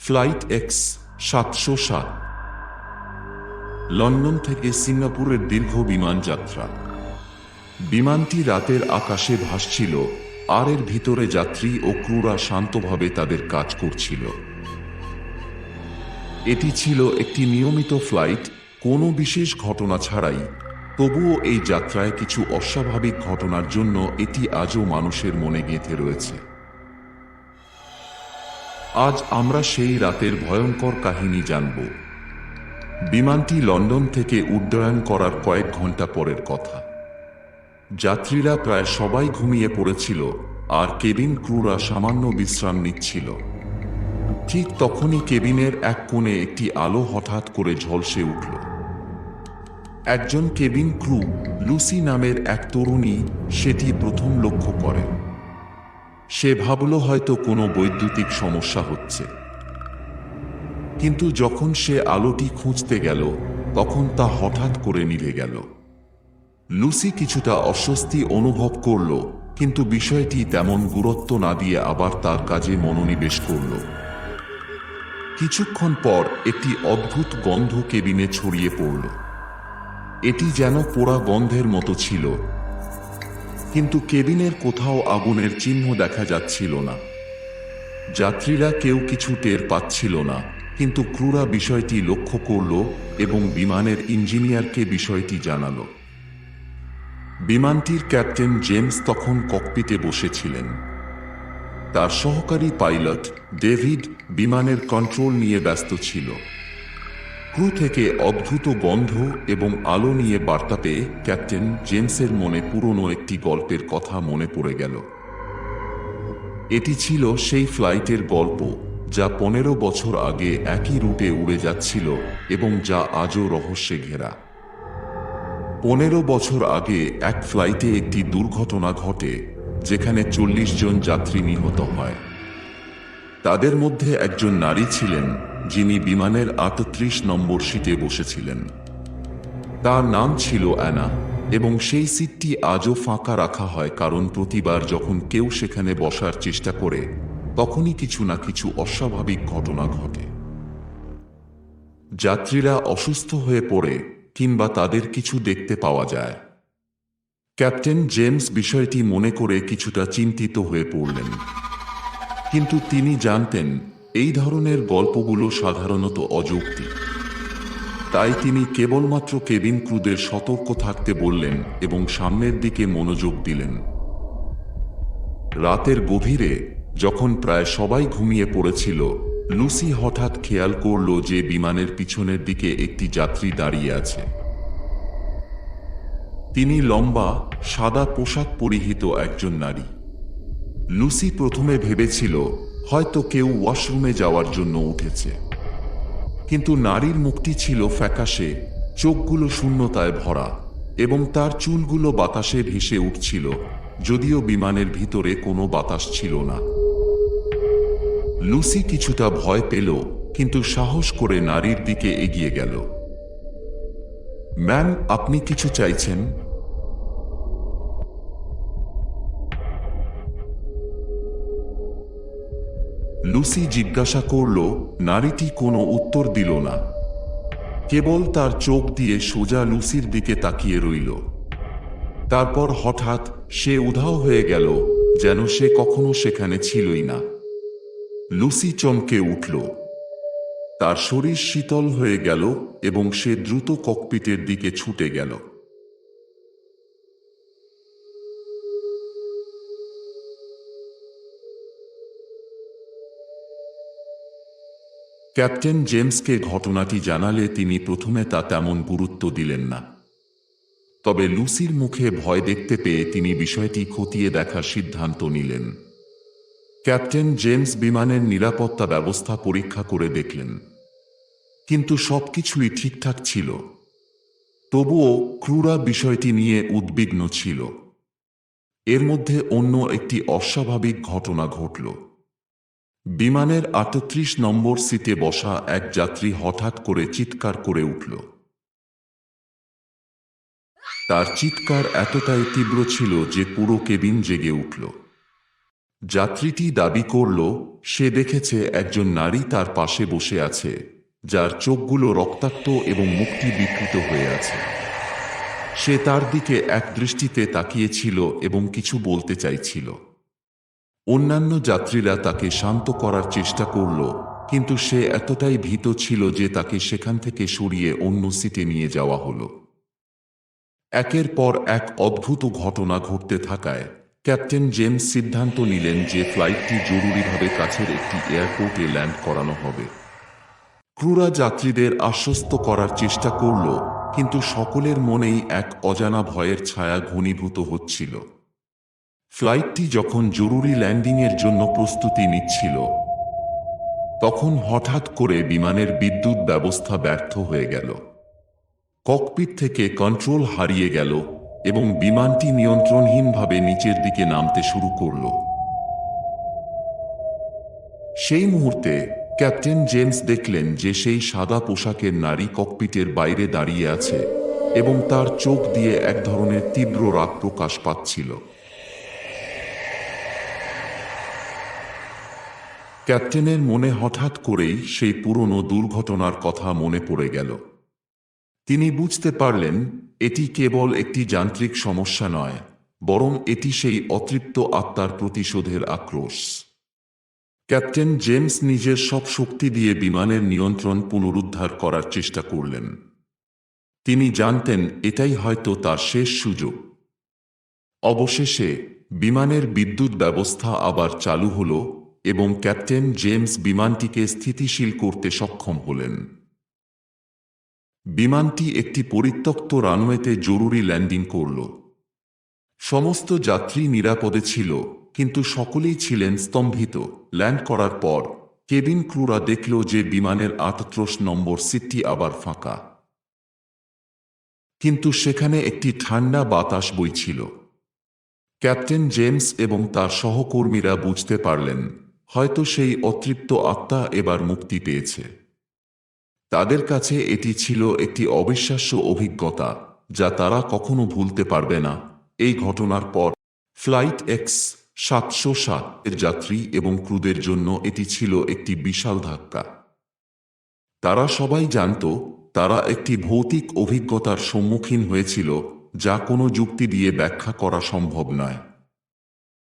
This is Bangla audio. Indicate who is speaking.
Speaker 1: ফ্লাইট এক্স ৭০৭ লন্ডন থেকে সিঙ্গাপুরের দীর্ঘ বিমান যাত্রা। বিমানটি রাতের আকাশে ভাসছিল, আর এর ভিতরে যাত্রী ও ক্রুরা শান্তভাবে তাদের কাজ করছিল। এটি ছিল একটি নিয়মিত ফ্লাইট, কোনো বিশেষ ঘটনা ছাড়াই। তবুও এই যাত্রায় কিছু অস্বাভাবিক ঘটনার জন্য এটি আজও মানুষের মনে গেঁথে রয়েছে। আজ আমরা সেই রাতের ভয়ঙ্কর কাহিনী জানব। বিমানটি লন্ডন থেকে উড্ডয়ন করার কয়েক ঘন্টা পরের কথা। যাত্রীরা প্রায় সবাই ঘুমিয়ে পড়েছিল, আর কেবিন ক্রুরা সামান্য বিশ্রাম নিচ্ছিল। ঠিক তখনই কেবিনের এক কোণে একটি আলো হঠাৎ করে ঝলসে উঠল। একজন কেবিন ক্রু, লুসি নামের এক তরুণী, সেটি প্রথম লক্ষ্য করে। সে ভাবল হয়তো কোনো বৈদ্যুতিক সমস্যা হচ্ছে। কিন্তু যখন সে আলোটি খুঁজতে গেল, তখন তা হঠাৎ করে নিভে গেল। লুসি কিছুটা অস্বস্তি অনুভব করল, কিন্তু বিষয়টি তেমন গুরুত্ব না দিয়ে আবার তার কাজে মনোনিবেশ করল। কিছুক্ষণ পর একটি অদ্ভুত গন্ধ কেবিনে ছড়িয়ে পড়ল। এটি যেন পোড়া গন্ধের মতো ছিল, কিন্তু কেবিনের কোথাও আগুনের চিহ্ন দেখা যাচ্ছিল না। যাত্রীরা কেউ কিছু টের পাচ্ছিল না, কিন্তু ক্রুরা বিষয়টি লক্ষ্য করল এবং বিমানের ইঞ্জিনিয়ারকে বিষয়টি জানালো। বিমানটির ক্যাপ্টেন জেমস তখন ককপিটে বসেছিলেন। তার সহকারী পাইলট ডেভিড বিমানের কন্ট্রোল নিয়ে ব্যস্ত ছিল। ক্রু থেকে অদ্ভুত গন্ধ এবং আলো নিয়ে বার্তা পেয়ে ক্যাপ্টেন জেমসের মনে পুরনো একটি গল্পের কথা মনে পড়ে গেল। এটি ছিল সেই ফ্লাইটের গল্প, যা 15 বছর আগে একই রুটে উড়ে যাচ্ছিল এবং যা আজও রহস্যে ঘেরা। 15 বছর আগে এক ফ্লাইটে একটি দুর্ঘটনা ঘটে, যেখানে 40 জন যাত্রী নিহত হয়। তাদের মধ্যে একজন নারী ছিলেন, যিনি বিমানের 38 নম্বর সিটে বসেছিলেন। তার নাম ছিল অ্যানা, এবং সেই সিটটি আজও ফাঁকা রাখা হয়, কারণ প্রতিবার যখন কেউ সেখানে বসার চেষ্টা করে, তখনই কিছু না কিছু অস্বাভাবিক ঘটনা ঘটে। যাত্রীরা অসুস্থ হয়ে পড়ে, কিংবা তাদের কিছু দেখতে পাওয়া যায়। ক্যাপ্টেন জেমস বিষয়টি মনে করে কিছুটা চিন্তিত হয়ে পড়লেন। কিন্তু তিনি জানতেন, এই ধরনের গল্পগুলো সাধারণত অযৌক্তিক। তাই তিনি কেবলমাত্র কেবিন ক্রুদের সতর্ক থাকতে বললেন এবং সামনের দিকে মনোযোগ দিলেন। রাতের গভীরে, যখন প্রায় সবাই ঘুমিয়ে পড়েছিল, লুসি হঠাৎ খেয়াল করল যে বিমানের পিছনের দিকে একটি যাত্রী দাঁড়িয়ে আছে। তিনি লম্বা, সাদা পোশাক পরিহিত একজন নারী। লুসি প্রথমে ভেবেছিল হয়তো কেউ ওয়াশরুমে যাওয়ার জন্য উঠেছে। কিন্তু নারীর মুখটি ছিল ফ্যাকাশে, চোখগুলো শূন্যতায় ভরা, এবং তার চুলগুলো বাতাসে ভেসে উঠছিল, যদিও বিমানের ভিতরে কোনো বাতাস ছিল না। লুসি কিছুটা ভয় পেল, কিন্তু সাহস করে নারীর দিকে এগিয়ে গেল। ম্যাম, আপনি কিছু চাইছেন? লুসি জিজ্ঞাসা করল। নারীটি কোনো উত্তর দিল না, কেবল তার চোখ দিয়ে সোজা লুসির দিকে তাকিয়ে রইল। তারপর হঠাৎ সে উধাও হয়ে গেল, যেন সে কখনো সেখানে ছিলই না। লুসি চমকে উঠল। তার শরীর শীতল হয়ে গেল এবং সে দ্রুত ককপিটের দিকে ছুটে গেল। ক্যাপ্টেন জেমসকে ঘটনাটি জানালে তিনি প্রথমে তা তেমন গুরুত্ব দিলেন না। তবে লুসির মুখে ভয় দেখতে পেয়ে তিনি বিষয়টি খতিয়ে দেখার সিদ্ধান্ত নিলেন। ক্যাপ্টেন জেমস বিমানের নিরাপত্তা ব্যবস্থা পরীক্ষা করে দেখলেন, কিন্তু সবকিছুই ঠিকঠাক ছিল। তবুও ক্রুরা বিষয়টি নিয়ে উদ্বিগ্ন ছিল। এর মধ্যে অন্য একটি অস্বাভাবিক ঘটনা ঘটল। বিমানের 38 নম্বর সিটে বসা এক যাত্রী হঠাৎ করে চিৎকার করে উঠল। তার চিৎকার এতটাই তীব্র ছিল যে পুরো কেবিন জেগে উঠল। যাত্রীটি দাবি করল সে দেখেছে একজন নারী তার পাশে বসে আছে, যার চোখগুলো রক্তাক্ত এবং মুখটি বিকৃত হয়ে আছে। সে তার দিকে এক দৃষ্টিতে তাকিয়েছিল এবং কিছু বলতে চাইছিল। অন্যান্য যাত্রীরা তাকে শান্ত করার চেষ্টা করল, কিন্তু সে এতটাই ভীত ছিল যে তাকে সেখান থেকে সরিয়ে অন্য সিটে নিয়ে যাওয়া হলো। একের পর এক অদ্ভুত ঘটনা ঘটতে থাকায় ক্যাপ্টেন জেমস সিদ্ধান্ত নিলেন যে ফ্লাইটটি জরুরিভাবে কাছের একটি এয়ারপোর্টে ল্যান্ড করানো হবে। ক্রুরা যাত্রীদের আশ্বস্ত করার চেষ্টা করল, কিন্তু সকলের মনেই এক অজানা ভয়ের ছায়া ঘনীভূত হচ্ছিল। ফ্লাইটটি যখন জরুরি ল্যান্ডিংয়ের জন্য প্রস্তুতি নিচ্ছিল, তখন হঠাৎ করে বিমানের বিদ্যুৎ ব্যবস্থা ব্যর্থ হয়ে গেল। ককপিট থেকে কন্ট্রোল হারিয়ে গেল এবং বিমানটি নিয়ন্ত্রণহীনভাবে নিচের দিকে নামতে শুরু করল। সেই মুহূর্তে ক্যাপ্টেন জেমস দেখলেন যে সেই সাদা পোশাকের নারী ককপিটের বাইরে দাঁড়িয়ে আছে এবং তার চোখ দিয়ে এক ধরনের তীব্র রাগ প্রকাশ পাচ্ছিল। ক্যাপ্টেনের মনে হঠাৎ করেই সেই পুরনো দুর্ঘটনার কথা মনে পড়ে গেল। তিনি বুঝতে পারলেন এটি কেবল একটি যান্ত্রিক সমস্যা নয়, বরং এটি সেই অতৃপ্ত আত্মার প্রতিশোধের আক্রোশ। ক্যাপ্টেন জেমস নিজের সব শক্তি দিয়ে বিমানের নিয়ন্ত্রণ পুনরুদ্ধার করার চেষ্টা করলেন। তিনি জানতেন এটাই হয়তো তার শেষ সুযোগ। অবশেষে বিমানের বিদ্যুৎ ব্যবস্থা আবার চালু হল এবং ক্যাপ্টেন জেমস বিমানটিকে স্থিতিশীল করতে সক্ষম হলেন। বিমানটি একটি পরিত্যক্ত রানওয়েতে জরুরি ল্যান্ডিং করল। সমস্ত যাত্রী নিরাপদে ছিল, কিন্তু সকলেই ছিলেন স্তম্ভিত। ল্যান্ড করার পর কেবিন ক্রুরা দেখল যে বিমানের 38 নম্বর সিটটি আবার ফাঁকা, কিন্তু সেখানে একটি ঠান্ডা বাতাস বইছিল। ক্যাপ্টেন জেমস এবং তার সহকর্মীরা বুঝতে পারলেন হয়তো সেই অতৃপ্ত আত্মা এবার মুক্তি পেয়েছে। তাদের কাছে এটি ছিল একটি অবিশ্বাস্য অভিজ্ঞতা যা তারা কখনো ভুলতে পারবে না। এই ঘটনার পর ফ্লাইট X-707 এর যাত্রী এবং ক্রুদের জন্য এটি ছিল একটি বিশাল ধাক্কা। তারা সবাই জানত তারা একটি ভৌতিক অভিজ্ঞতার সম্মুখীন হয়েছিল যা কোনো যুক্তি দিয়ে ব্যাখ্যা করা সম্ভব নয়।